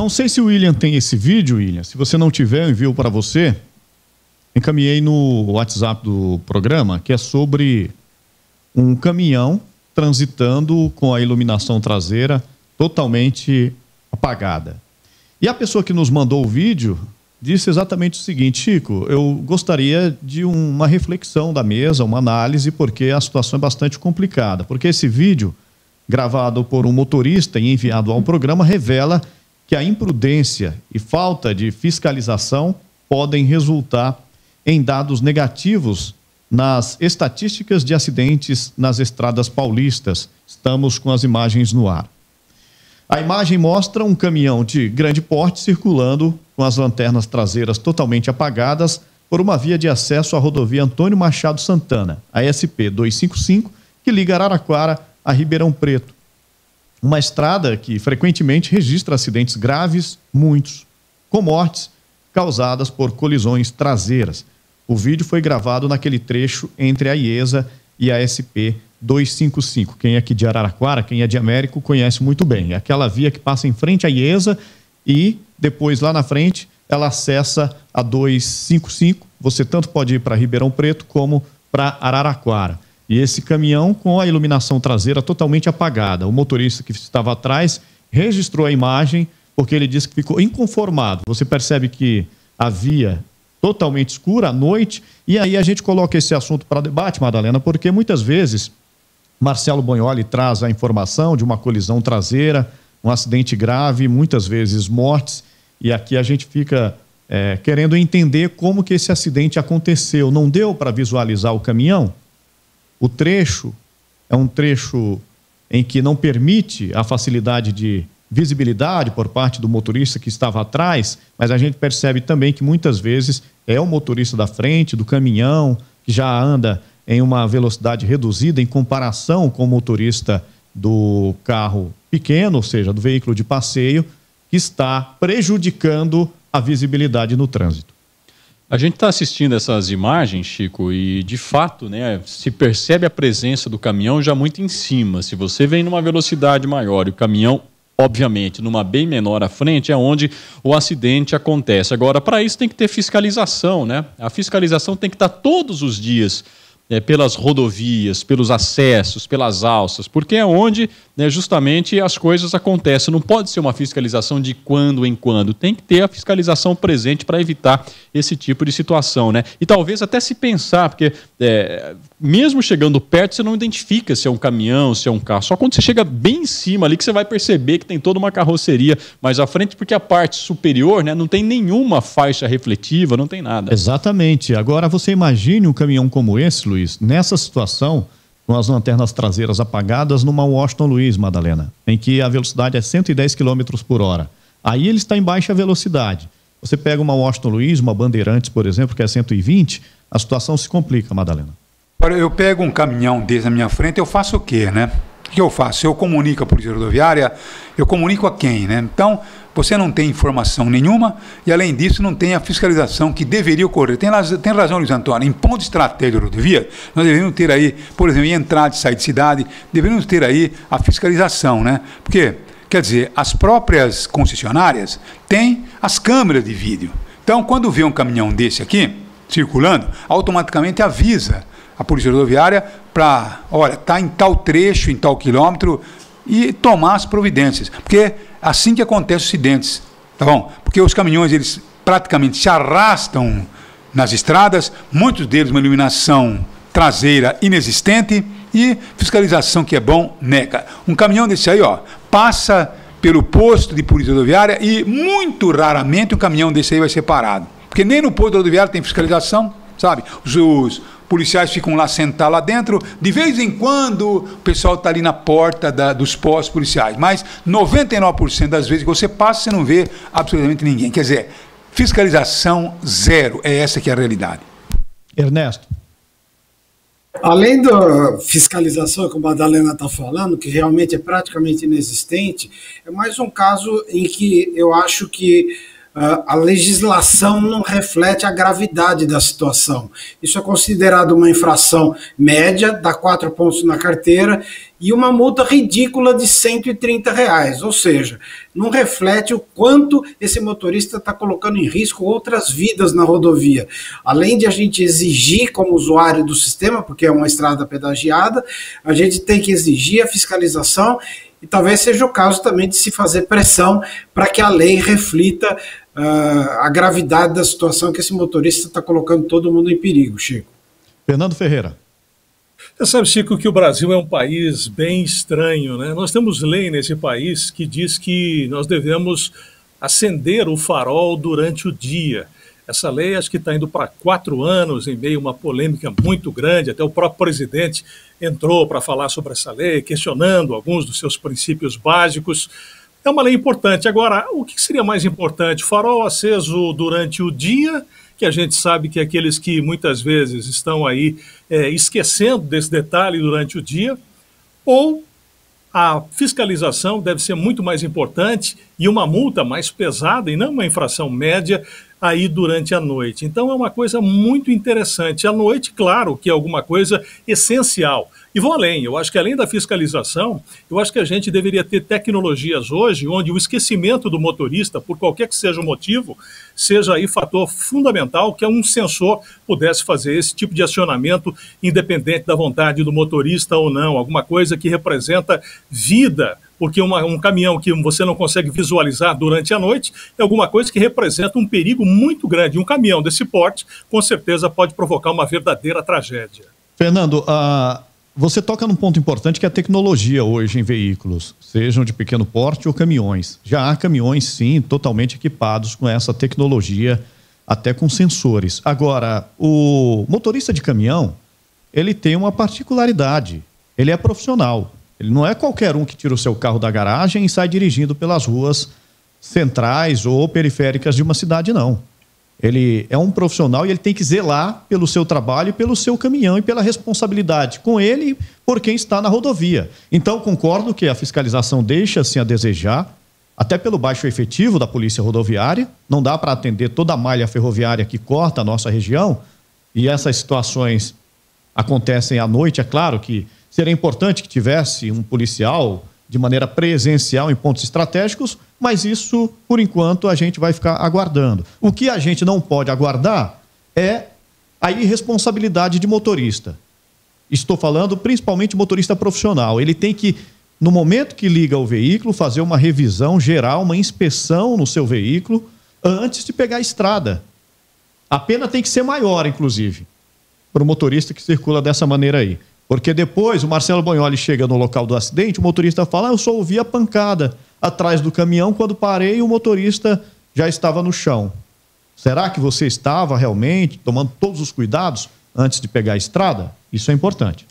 Não sei se o William tem esse vídeo, William. Se você não tiver, eu envio para você. Encaminhei no WhatsApp do programa, que é sobre um caminhão transitando com a iluminação traseira totalmente apagada. E a pessoa que nos mandou o vídeo disse exatamente o seguinte: Chico, eu gostaria de uma reflexão da mesa, uma análise, porque a situação é bastante complicada. Porque esse vídeo, gravado por um motorista e enviado ao programa, revela que a imprudência e falta de fiscalização podem resultar em dados negativos nas estatísticas de acidentes nas estradas paulistas. Estamos com as imagens no ar. A imagem mostra um caminhão de grande porte circulando com as lanternas traseiras totalmente apagadas por uma via de acesso à rodovia Antônio Machado Santana, a SP 255, que liga Araraquara a Ribeirão Preto. Uma estrada que frequentemente registra acidentes graves, muitos, com mortes causadas por colisões traseiras. O vídeo foi gravado naquele trecho entre a IESA e a SP 255. Quem é aqui de Araraquara, quem é de Américo, conhece muito bem. É aquela via que passa em frente à IESA e depois lá na frente ela acessa a 255. Você tanto pode ir para Ribeirão Preto como para Araraquara. E esse caminhão com a iluminação traseira totalmente apagada. O motorista que estava atrás registrou a imagem porque ele disse que ficou inconformado. Você percebe que a via totalmente escura à noite, e aí a gente coloca esse assunto para debate, Madalena, porque muitas vezes Marcelo Bonholi traz a informação de uma colisão traseira, um acidente grave, muitas vezes mortes, e aqui a gente fica querendo entender como que esse acidente aconteceu. Não deu para visualizar o caminhão? O trecho é um trecho em que não permite a facilidade de visibilidade por parte do motorista que estava atrás, mas a gente percebe também que muitas vezes é o motorista da frente, do caminhão, que já anda em uma velocidade reduzida em comparação com o motorista do carro pequeno, ou seja, do veículo de passeio, que está prejudicando a visibilidade no trânsito. A gente está assistindo essas imagens, Chico, e de fato, né, se percebe a presença do caminhão já muito em cima. Se você vem numa velocidade maior e o caminhão, obviamente, numa bem menor à frente, é onde o acidente acontece. Agora, para isso tem que ter fiscalização, né? A fiscalização tem que estar todos os dias pelas rodovias, pelos acessos, pelas alças, porque é onde, né, justamente as coisas acontecem. Não pode ser uma fiscalização de quando em quando, tem que ter a fiscalização presente para evitar esse tipo de situação, né? E talvez até se pensar, porque mesmo chegando perto você não identifica se é um caminhão, se é um carro, só quando você chega bem em cima ali que você vai perceber que tem toda uma carroceria mais à frente, porque a parte superior, né, não tem nenhuma faixa refletiva, não tem nada. Exatamente. Agora você imagine um caminhão como esse, Luiz, nessa situação, com as lanternas traseiras apagadas numa Washington Luiz, Madalena, em que a velocidade é 110 km por hora. Aí ele está em baixa velocidade. Você pega uma Washington Luiz, uma Bandeirantes, por exemplo, que é 120, a situação se complica, Madalena. Agora, eu pego um caminhão desse na minha frente, eu faço o quê, né? O que eu faço? Eu comunico a Polícia Rodoviária, eu comunico a quem, né? Então, você não tem informação nenhuma e, além disso, não tem a fiscalização que deveria ocorrer. Tem razão, Luiz Antônio. Em ponto estratégico de rodovia, nós deveríamos ter aí, por exemplo, em entrada e saída de cidade, deveríamos ter aí a fiscalização, né? Porque, quer dizer, as próprias concessionárias têm as câmeras de vídeo. Então, quando vê um caminhão desse aqui, circulando, automaticamente avisa a Polícia Rodoviária para, olha, está em tal trecho, em tal quilômetro, e tomar as providências. Porque é assim que acontecem os acidentes, tá bom? Porque os caminhões, eles praticamente se arrastam nas estradas, muitos deles uma iluminação traseira inexistente e fiscalização que é bom, nega. Um caminhão desse aí, ó, passa pelo posto de Polícia Rodoviária e muito raramente um caminhão desse aí vai ser parado. Porque nem no posto rodoviário tem fiscalização, sabe? Os policiais ficam lá sentados lá dentro, de vez em quando o pessoal está ali na porta dos postos policiais, mas 99% das vezes que você passa, você não vê absolutamente ninguém. Quer dizer, fiscalização zero, é essa que é a realidade. Ernesto. Além da fiscalização, como a Madalena está falando, que realmente é praticamente inexistente, é mais um caso em que eu acho que a legislação não reflete a gravidade da situação. Isso é considerado uma infração média, dá 4 pontos na carteira, e uma multa ridícula de R$130, ou seja, não reflete o quanto esse motorista está colocando em risco outras vidas na rodovia. Além de a gente exigir como usuário do sistema, porque é uma estrada pedagiada, a gente tem que exigir a fiscalização e talvez seja o caso também de se fazer pressão para que a lei reflita a gravidade da situação que esse motorista está colocando todo mundo em perigo, Chico. Fernando Ferreira. Você sabe, Chico, que o Brasil é um país bem estranho, né? Nós temos lei nesse país que diz que nós devemos acender o farol durante o dia. Essa lei acho que está indo para 4 anos, em meio a uma polêmica muito grande, até o próprio presidente entrou para falar sobre essa lei, questionando alguns dos seus princípios básicos. É uma lei importante. Agora, o que seria mais importante? Farol aceso durante o dia, que a gente sabe que aqueles que muitas vezes estão aí esquecendo desse detalhe durante o dia, ou a fiscalização deve ser muito mais importante e uma multa mais pesada e não uma infração média aí durante a noite. Então é uma coisa muito interessante. À noite, claro, que é alguma coisa essencial. E vou além, eu acho que além da fiscalização, eu acho que a gente deveria ter tecnologias hoje onde o esquecimento do motorista, por qualquer que seja o motivo, seja aí fator fundamental, que um sensor pudesse fazer esse tipo de acionamento independente da vontade do motorista ou não, alguma coisa que representa vida, porque um caminhão que você não consegue visualizar durante a noite é alguma coisa que representa um perigo muito grande. Um caminhão desse porte, com certeza, pode provocar uma verdadeira tragédia. Fernando, você toca num ponto importante que é a tecnologia hoje em veículos, sejam de pequeno porte ou caminhões. Já há caminhões, sim, totalmente equipados com essa tecnologia, até com sensores. Agora, o motorista de caminhão, ele tem uma particularidade, ele é profissional. Ele não é qualquer um que tira o seu carro da garagem e sai dirigindo pelas ruas centrais ou periféricas de uma cidade, não. Ele é um profissional e ele tem que zelar pelo seu trabalho, pelo seu caminhão e pela responsabilidade com ele e por quem está na rodovia. Então, concordo que a fiscalização deixa-se a desejar, até pelo baixo efetivo da Polícia Rodoviária. Não dá para atender toda a malha ferroviária que corta a nossa região, e essas situações acontecem à noite. É claro que seria importante que tivesse um policial de maneira presencial em pontos estratégicos, mas isso, por enquanto, a gente vai ficar aguardando. O que a gente não pode aguardar é a irresponsabilidade de motorista. Estou falando principalmente motorista profissional. Ele tem que, no momento que liga o veículo, fazer uma revisão geral, uma inspeção no seu veículo, antes de pegar a estrada. A pena tem que ser maior, inclusive, para o motorista que circula dessa maneira aí. Porque depois o Marcelo Bonholi chega no local do acidente, o motorista fala: eu só ouvi a pancada atrás do caminhão, quando parei o motorista já estava no chão. Será que você estava realmente tomando todos os cuidados antes de pegar a estrada? Isso é importante.